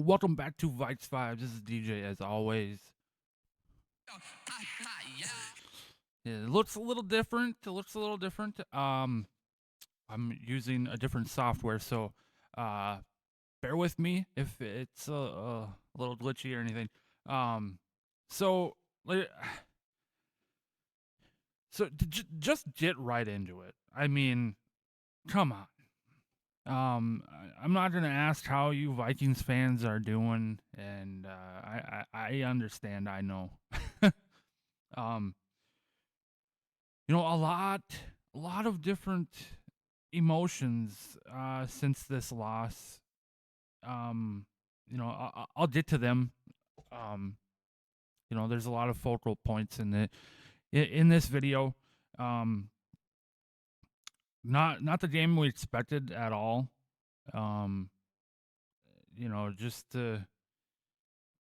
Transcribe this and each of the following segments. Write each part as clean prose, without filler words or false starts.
Welcome back to Vikez Vibez. This is DJ as always. Yeah, it looks a little different. I'm using a different software, so bear with me if it's a little glitchy or anything. Um, so like, just get right into it. I mean, come on. I'm not gonna ask how you Vikings fans are doing, and I understand. I know. um, a lot of different emotions since this loss. Um, I'll get to them. Um, there's a lot of focal points in this video. Um, not the game we expected at all. Um, just to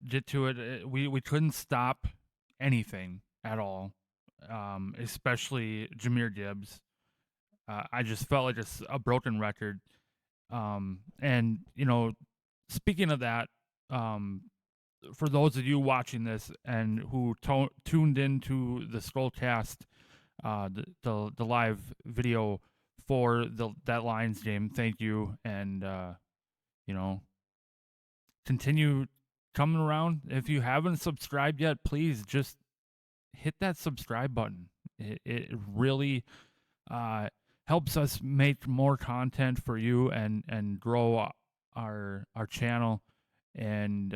get to it, we couldn't stop anything at all. Especially Jahmyr Gibbs. I just felt like it's a broken record. And speaking of that, for those of you watching this and who tuned into the Skullcast, the live video for that Lions game, thank you, and continue coming around. If you haven't subscribed yet, please just hit that subscribe button. It really helps us make more content for you and grow our channel and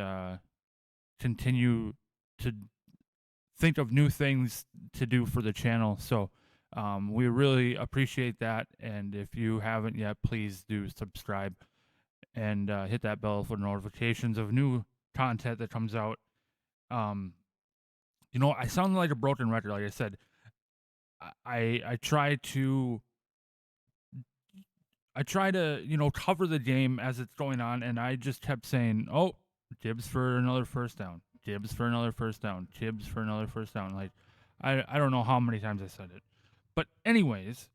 continue to think of new things to do for the channel. So we really appreciate that. And if you haven't yet, please do subscribe and hit that bell for notifications of new content that comes out. I sound like a broken record. Like I said, I try to cover the game as it's going on, and I just kept saying, "Oh, Gibbs for another first down. Gibbs for another first down. Gibbs for another first down." Like I don't know how many times I said it. But anyways,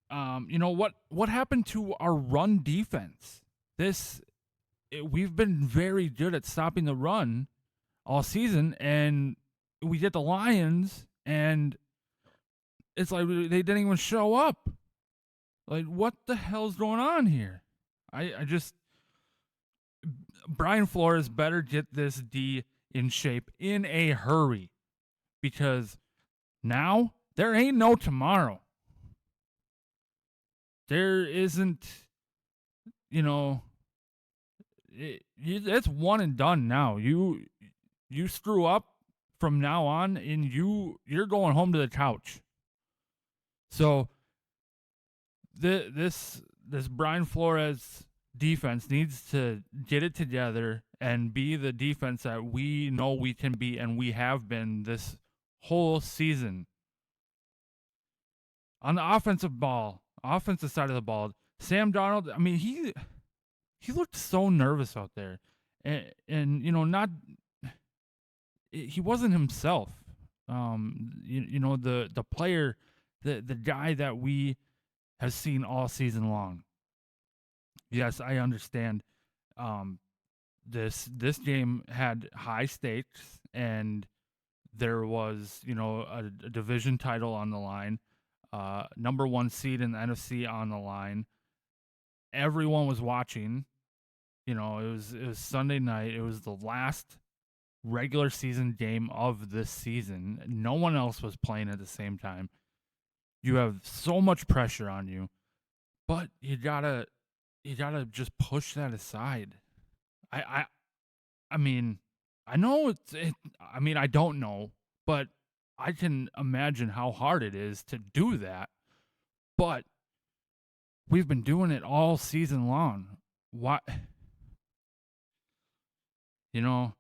what happened to our run defense? We've been very good at stopping the run all season, and we get the Lions, and it's like they didn't even show up. Like, what the hell's going on here? I just Brian Flores better get this D in shape in a hurry, because now there ain't no tomorrow. There isn't, it's one and done now. You screw up from now on, and you're going home to the couch. So this Brian Flores defense needs to get it together and be the defense that we know we can be, and we have been this whole season. On the offensive side of the ball, Sam Darnold, I mean, he looked so nervous out there, and not he wasn't himself. The player, the guy that we have seen all season long. Yes, I understand. This game had high stakes, and there was a division title on the line, number 1 seed in the NFC on the line. Everyone was watching. It was Sunday night. It was the last regular season game of this season. No one else was playing at the same time. You have so much pressure on you, but you gotta just push that aside. I mean, I know I mean, I don't know, but I can imagine how hard it is to do that. But we've been doing it all season long. Why? A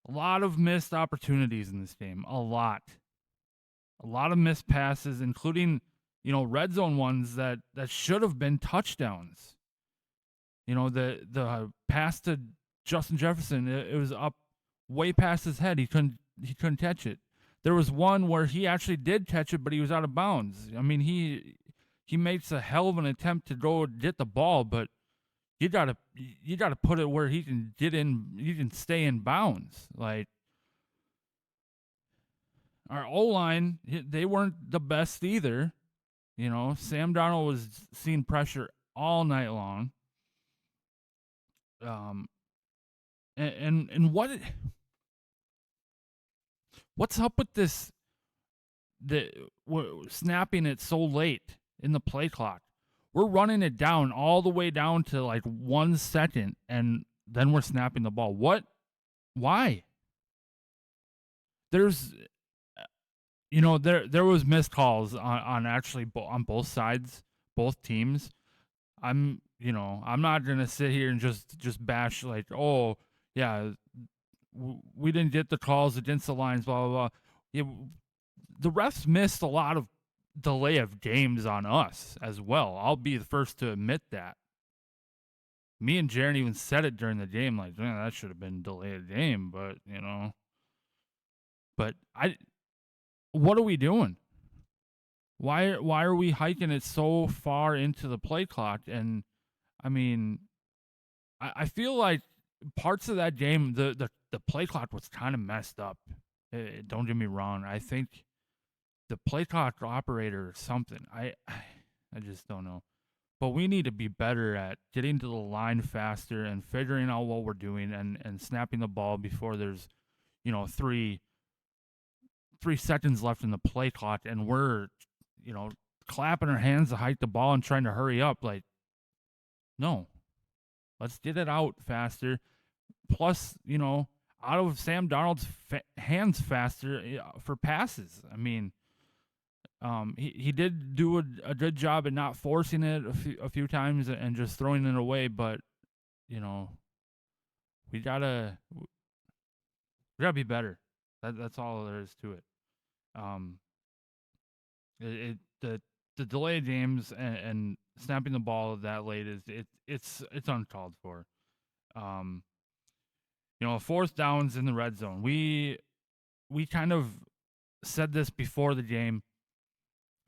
lot of missed opportunities in this game. A lot of missed passes, including red zone ones that should have been touchdowns. The pass to Justin Jefferson, it was up way past his head. He couldn't catch it. There was one where he actually did catch it, but he was out of bounds. I mean, he makes a hell of an attempt to go get the ball, but you gotta put it where he can get in, he can stay in bounds. Like our O line, they weren't the best either. You know, Sam Darnold was seeing pressure all night long. Um, and what's up with this? Snapping it so late in the play clock. We're running it down all the way down to like 1 second, and then we're snapping the ball. What? Why? There's, there was missed calls on actually on both sides, both teams. I'm not gonna sit here and just bash like, oh yeah, we didn't get the calls against the Lions, blah blah blah. Yeah, the refs missed a lot of delay of games on us as well. I'll be the first to admit that. Me and Jaron even said it during the game, like, man, that should have been delayed game, but But what are we doing? Why are we hiking it so far into the play clock? And I mean, I feel like parts of that game, the play clock was kind of messed up. Don't get me wrong. I think the play clock operator or something. I just don't know. But we need to be better at getting to the line faster and figuring out what we're doing and snapping the ball before there's, 3 seconds left in the play clock and we're, clapping our hands to hike the ball and trying to hurry up. Like, no, let's get it out faster. Plus, out of Sam Darnold's hands faster for passes. I mean, he did do a good job at not forcing it a few times and just throwing it away, but we gotta be better. That's all there is to it. Um, the delayed games and snapping the ball that late it's uncalled for. Um, fourth downs in the red zone. We kind of said this before the game.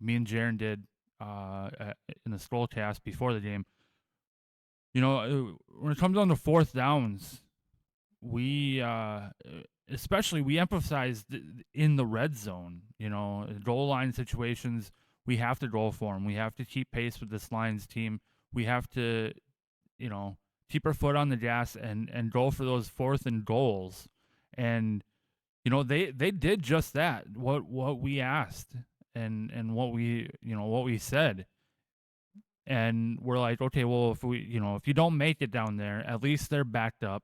Me and Jaron did in the scroll cast before the game. When it comes on to fourth downs, we especially we emphasized in the red zone. Goal line situations, we have to go for them. We have to keep pace with this Lions team. We have to, keep our foot on the gas and go for those fourth and goals. And they did just that. What we asked and what we said. And we're like, okay, well, if you don't make it down there, at least they're backed up.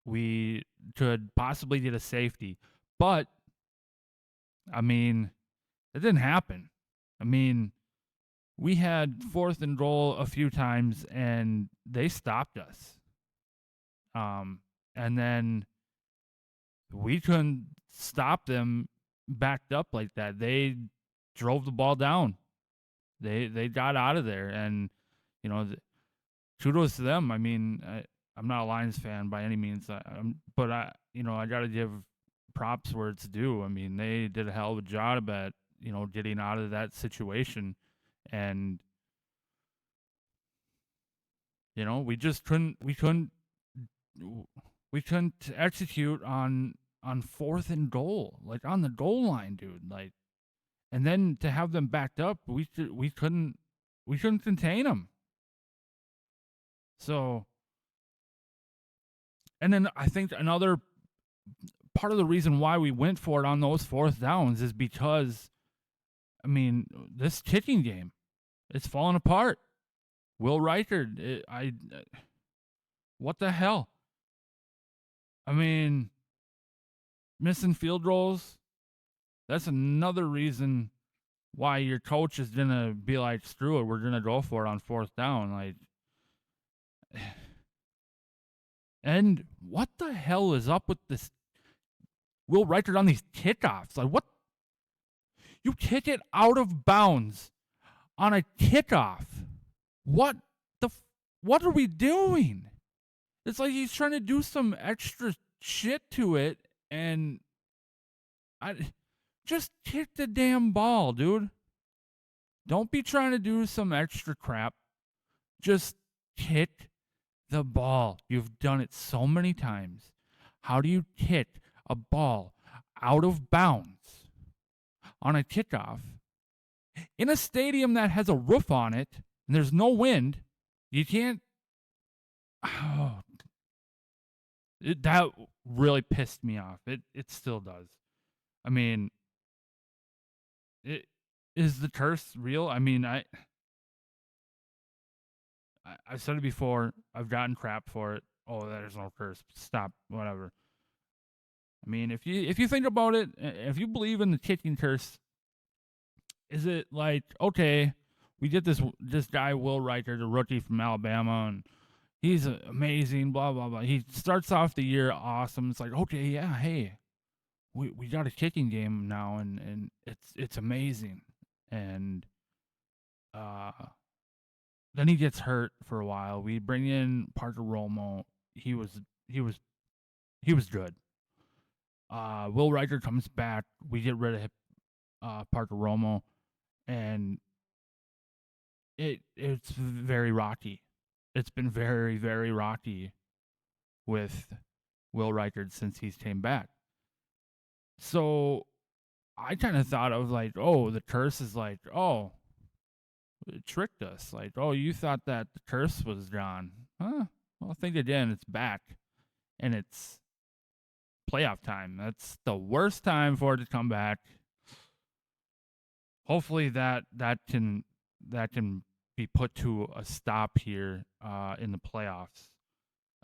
We could possibly get a safety. But, I mean, it didn't happen. I mean, we had fourth and goal a few times, and they stopped us. And then we couldn't stop them backed up like that. They drove the ball down. They got out of there, and kudos to them. I mean, I'm not a Lions fan by any means, but I got to give props where it's due. I mean, they did a hell of a job at getting out of that situation, and we just couldn't execute on fourth and goal, like on the goal line, dude. Like, and then to have them backed up, we couldn't contain them. So, and then I think another part of the reason why we went for it on those fourth downs is because, I mean, this kicking game, it's falling apart. Will Reichard, what the hell? I mean, missing field goals, that's another reason why your coach is going to be like, screw it, we're going to go for it on fourth down. Like, and what the hell is up with this Will Reichard on these kickoffs? Like, what? You kick it out of bounds on a kickoff. What what are we doing? It's like he's trying to do some extra shit to it, and just kick the damn ball, dude. Don't be trying to do some extra crap. Just kick the ball. You've done it so many times. How do you hit a ball out of bounds on a kickoff in a stadium that has a roof on it and there's no wind? You can't. Oh, that really pissed me off. It still does. I mean, it is the curse real? I mean, I've said it before. I've gotten crap for it. Oh, there's no curse. Stop. Whatever. I mean, if you think about it, if you believe in the kicking curse, is it like, okay, we get this guy Will Riker, the rookie from Alabama, and he's amazing. Blah blah blah. He starts off the year awesome. It's like, okay, yeah, hey, we got a kicking game now, and it's amazing. And uh, then he gets hurt for a while. We bring in Parker Romo. He was he was he was good. Will Riker comes back. We get rid of Parker Romo, and it's very rocky. It's been very very rocky with Will Riker since he's came back. So I kind of thought of like, oh, the curse is like, oh, it tricked us. Like, oh, you thought that the curse was gone, huh? Well, think again. It's back, and it's playoff time. That's the worst time for it to come back. Hopefully that can be put to a stop here in the playoffs.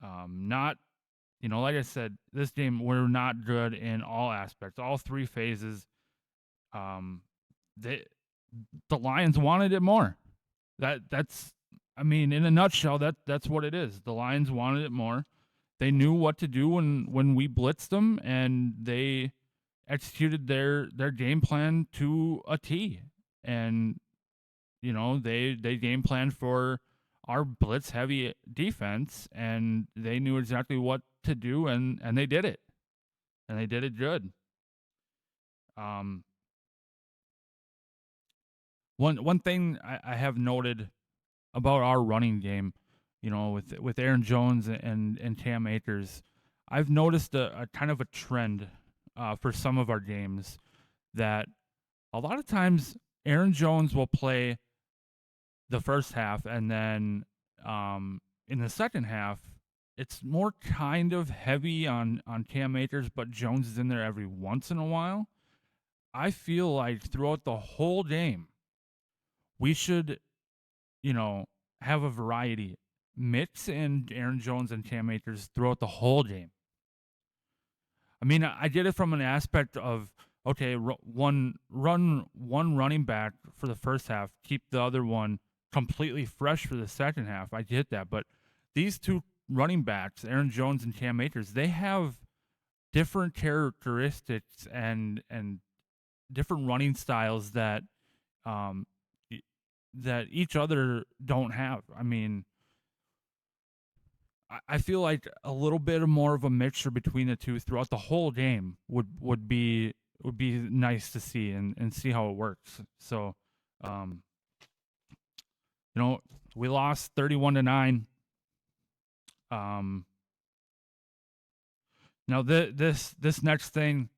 Not, like I said, this game we're not good in all aspects, all three phases. The Lions wanted it more. That's I mean, in a nutshell, that's what it is. The Lions wanted it more. They knew what to do when we blitzed them, and they executed their game plan to a T. And they game planned for our blitz heavy defense, and they knew exactly what to do, and they did it, and they did it good. One thing I have noted about our running game, with Aaron Jones and Cam Akers, I've noticed a kind of a trend for some of our games that a lot of times Aaron Jones will play the first half, and then in the second half, it's more kind of heavy on Cam Akers, but Jones is in there every once in a while. I feel like throughout the whole game, we should, have a variety. Mix in Aaron Jones and Cam Akers throughout the whole game. I mean, I did it from an aspect of, okay, one running back for the first half, keep the other one completely fresh for the second half. I did that, but these two running backs, Aaron Jones and Cam Akers, they have different characteristics and different running styles that that each other don't have. I mean, I feel like a little bit more of a mixture between the two throughout the whole game would be nice to see and see how it works. So, we lost 31-9. Now this next thing,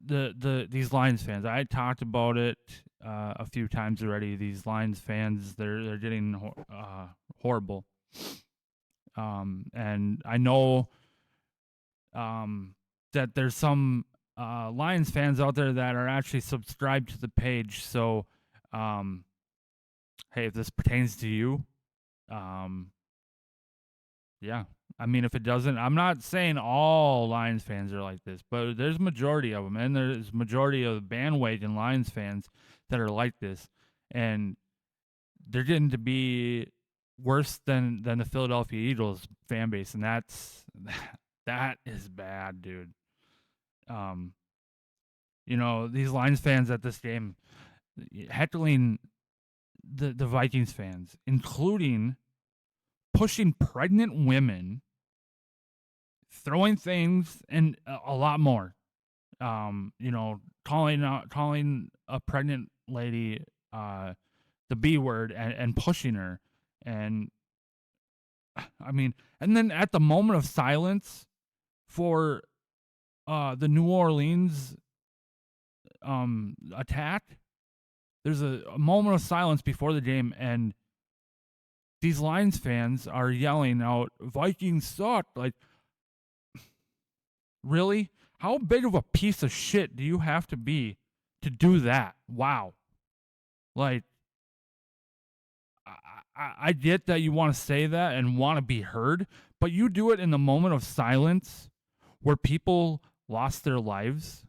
these Lions fans, I talked about it a few times already. These Lions fans, they're getting horrible. And I know that there's some Lions fans out there that are actually subscribed to the page. So, hey, if this pertains to you, yeah. I mean, if it doesn't, I'm not saying all Lions fans are like this, but there's a majority of them, and there's a majority of the bandwagon Lions fans that are like this, and they're getting to be worse than the Philadelphia Eagles fan base, and that is bad, dude. These Lions fans at this game heckling the Vikings fans, including pushing pregnant women, throwing things, and a lot more. Calling a pregnant lady the B word and pushing her, and I mean, and then at the moment of silence for the New Orleans attack, there's a moment of silence before the game, and these Lions fans are yelling out, "Vikings suck!" Like, really? How big of a piece of shit do you have to be to do that? Wow. Like, I get that you want to say that and want to be heard, but you do it in the moment of silence where people lost their lives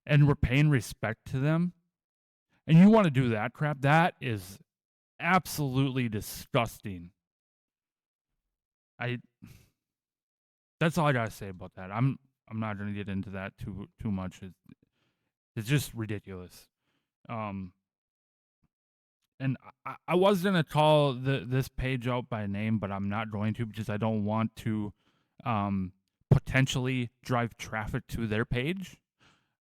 and we're paying respect to them, and you want to do that crap. That is absolutely disgusting. I That's all I gotta say about that. I'm not gonna get into that too much. It's just ridiculous. Um, and I was gonna call this page out by name, but I'm not going to because I don't want to potentially drive traffic to their page.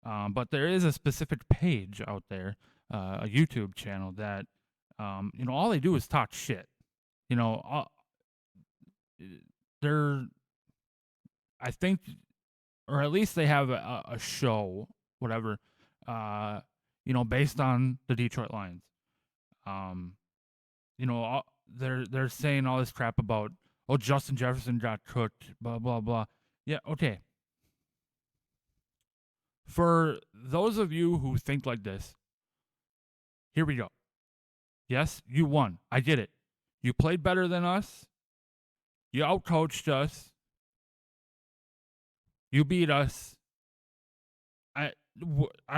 But there is a specific page out there, a YouTube channel that all they do is talk shit. They're I think, or at least they have a show, whatever, based on the Detroit Lions. Um, they're saying all this crap about, oh, Justin Jefferson got cooked, blah blah blah. Yeah, okay. For those of you who think like this, here we go. Yes, you won. I get it. You played better than us. You outcoached us. You beat us. I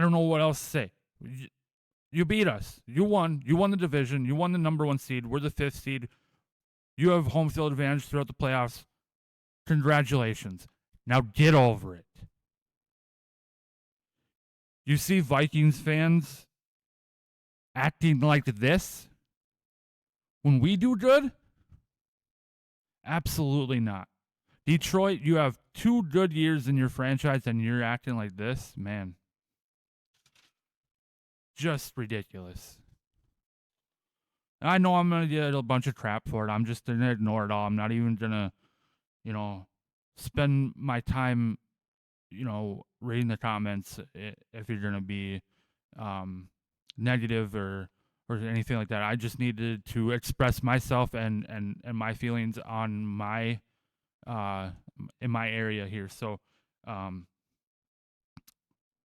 don't know what else to say. You beat us. You won. You won the division. You won the number 1 seed. We're the 5th seed. You have home field advantage throughout the playoffs. Congratulations. Now get over it. You see Vikings fans acting like this when we do good? Absolutely not. Detroit, you have 2 good years in your franchise and you're acting like this? Man. Just ridiculous. I know I'm going to get a bunch of crap for it. I'm just going to ignore it all. I'm not even going to, spend my time, reading the comments if you're going to be negative or anything like that. I just needed to express myself and my feelings on my in my area here. So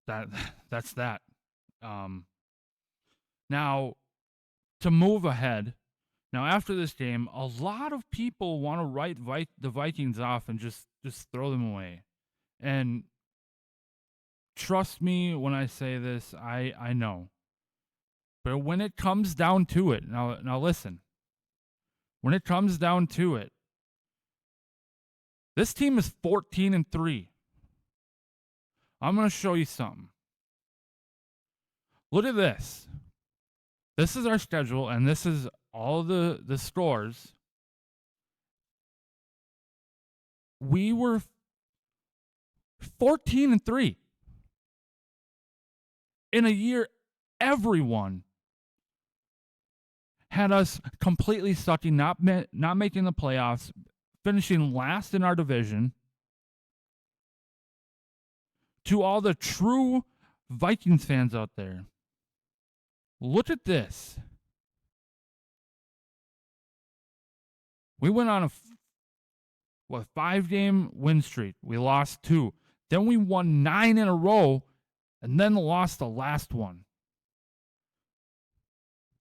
that's that. Now, to move ahead, now after this game, a lot of people want to write the Vikings off and just throw them away. And trust me when I say this, I know. But when it comes down to it, now listen. When it comes down to it, this team is 14-3. I'm going to show you something. Look at this. This is our schedule, and this is all the scores. We were 14-3. In a year, everyone had us completely sucking, not making the playoffs, finishing last in our division. To all the true Vikings fans out there, look at this. We went on a 5-game win streak. We lost 2. Then we won 9 in a row and then lost the last one.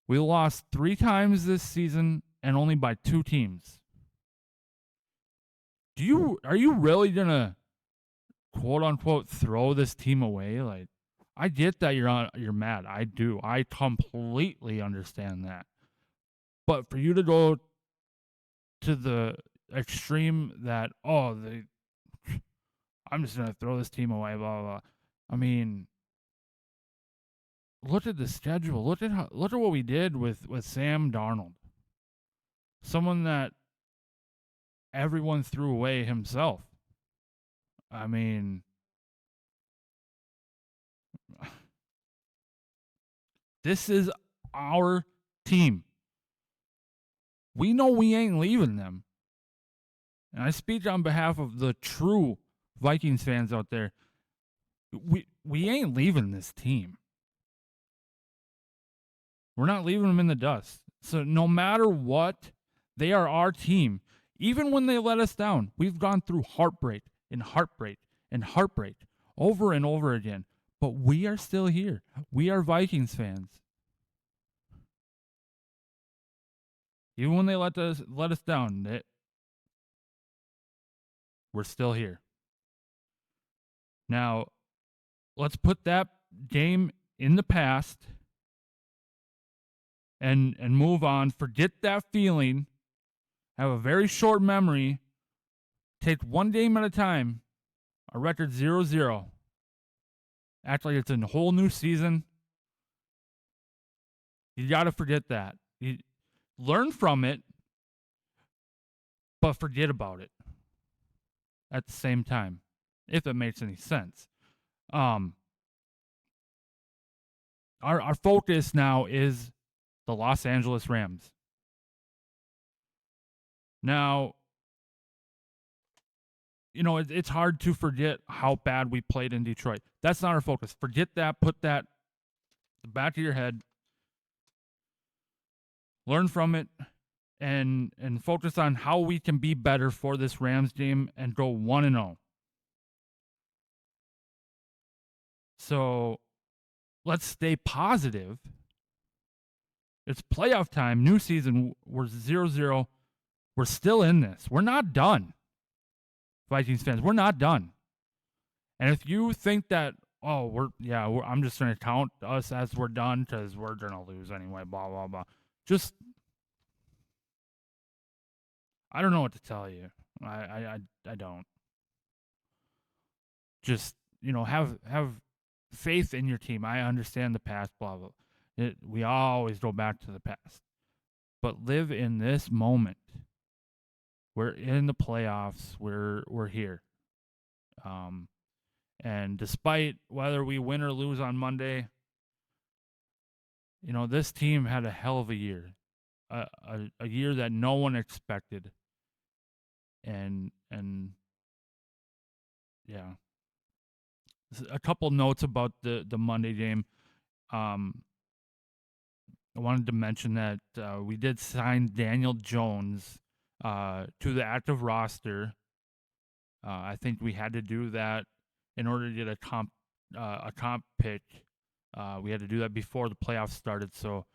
We lost 3 times this season and only by 2 teams. Are you really going to quote unquote throw this team away? Like, I get that you're mad. I do. I completely understand that. But for you to go to the extreme that I'm just going to throw this team away, blah blah blah. I mean, look at the schedule. Look at what we did with Sam Darnold. Someone that everyone threw away himself. I mean, this is our team. We know we ain't leaving them. and I speak on behalf of the true Vikings fans out there, we ain't leaving this team. We're not leaving them in the dust. So no matter what, they are our team. Even when they let us down, we've gone through heartbreak and heartbreak and heartbreak over and over again. But we are still here. We are Vikings fans. Even when they let us down, we're still here. Now, let's put that game in the past and move on. Forget that feeling. Have a very short memory. Take one game at a time. Our record 0-0. Act like it's a whole new season. You got to forget that. You learn from it, but forget about it at the same time, if it makes any sense. Our focus now is the Los Angeles Rams. Now, it's hard to forget how bad we played in Detroit. That's not our focus. Forget that. Put that in the back of your head. Learn from it and focus on how we can be better for this Rams game and go 1-0. So let's stay positive. It's playoff time, new season. We're 0-0. We're still in this. We're not done. Vikings fans, we're not done. And if you think that, I'm just going to count us as we're done because we're going to lose anyway, blah, blah, blah. Just, I don't know what to tell you. I don't. Just, have faith in your team. I understand the past, blah, blah. We always go back to the past. But live in this moment. We're in the playoffs. We're here. And despite whether we win or lose on Monday, this team had a hell of a year. A year that no one expected. And yeah. A couple notes about the Monday game. I wanted to mention that we did sign Daniel Jones to the active roster. I think we had to do that in order to get a comp pick. We had to do that before the playoffs started. So,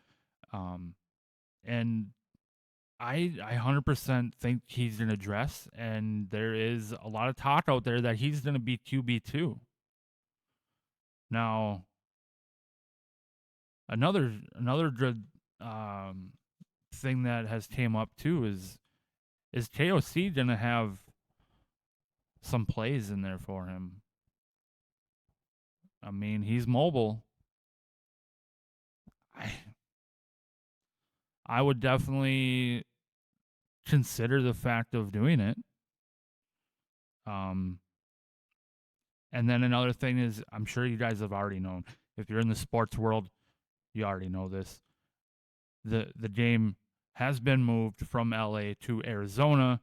and I 100% think he's going to dress, and there is a lot of talk out there that he's going to be QB2. Now, another good thing that has came up too is KOC going to have some plays in there for him. I mean, he's mobile. I would definitely consider the fact of doing it. And then another thing is, I'm sure you guys have already known. If you're in the sports world, you already know this. The game has been moved from LA to Arizona,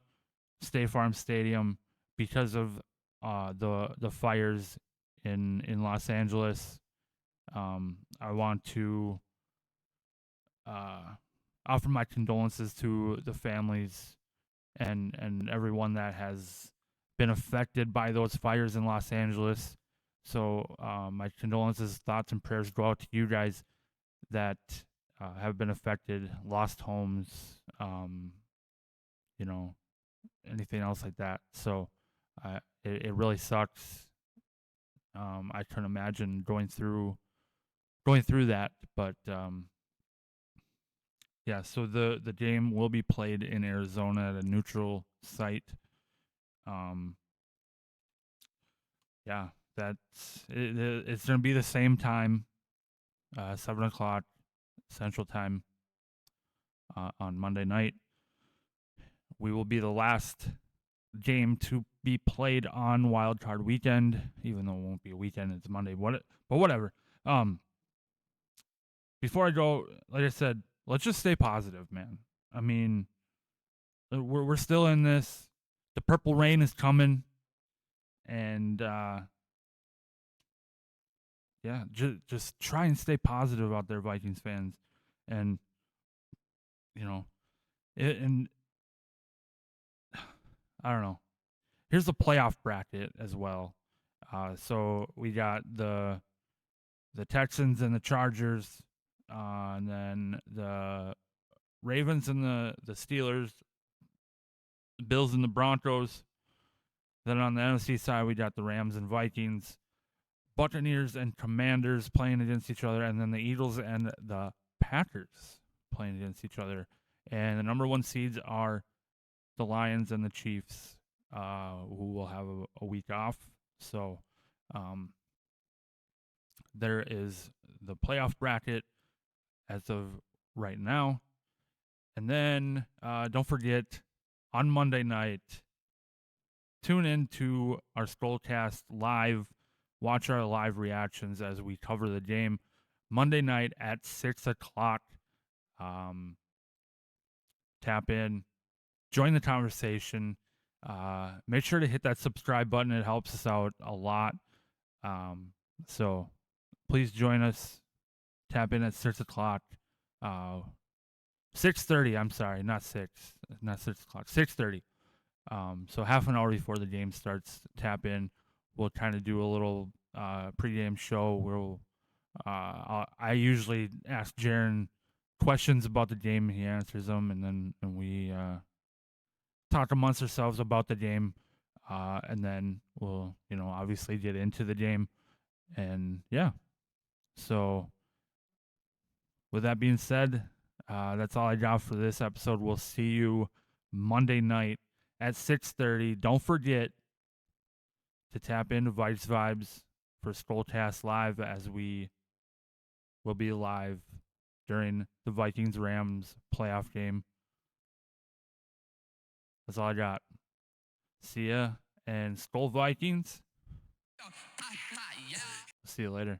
State Farm Stadium, because of the fires in Los Angeles. I want to offer my condolences to the families and everyone that has been affected by those fires in Los Angeles. So my condolences, thoughts, and prayers go out to you guys that have been affected, lost homes, anything else like that. So it really sucks. I couldn't imagine going through that, but yeah. So the game will be played in Arizona at a neutral site. Yeah, it's going to be the same time, 7:00 Central Time on Monday night. We will be the last game to be played on Wild Card Weekend, even though it won't be a weekend. It's Monday. But whatever. Before I go, like I said, let's just stay positive, man. I mean, we're still in this. the purple rain is coming, and yeah, just try and stay positive out there, Vikings fans, and you know, and I don't know. Here's the playoff bracket as well. So we got the Texans and the Chargers, and then the Ravens and the Steelers, the Bills and the Broncos. Then on the NFC side, we got the Rams and Vikings, Buccaneers and Commanders playing against each other, and then the Eagles and the Packers playing against each other. And the number one seeds are the Lions and the Chiefs, who will have a week off. So there is the playoff bracket as of right now. And then don't forget, on Monday night, tune in to our Skullcast live. Watch our live reactions as we cover the game Monday night at 6 o'clock. Tap in, join the conversation. Make sure to hit that subscribe button. It helps us out a lot. So please join us. Tap in at 6 o'clock. 6:30. I'm sorry, not 6 o'clock. 6:30. So half an hour before the game starts, tap in. We'll kind of do a little pregame show. I usually ask Jaron questions about the game, and he answers them, and then we talk amongst ourselves about the game, and then we'll obviously get into the game, and yeah. So with that being said, that's all I got for this episode. We'll see you Monday night at 6:30. Don't forget to tap into Vikez Vibez for Skullcast Live, as we will be live during the Vikings Rams playoff game. That's all I got. See ya, and Skol Vikings. See you later.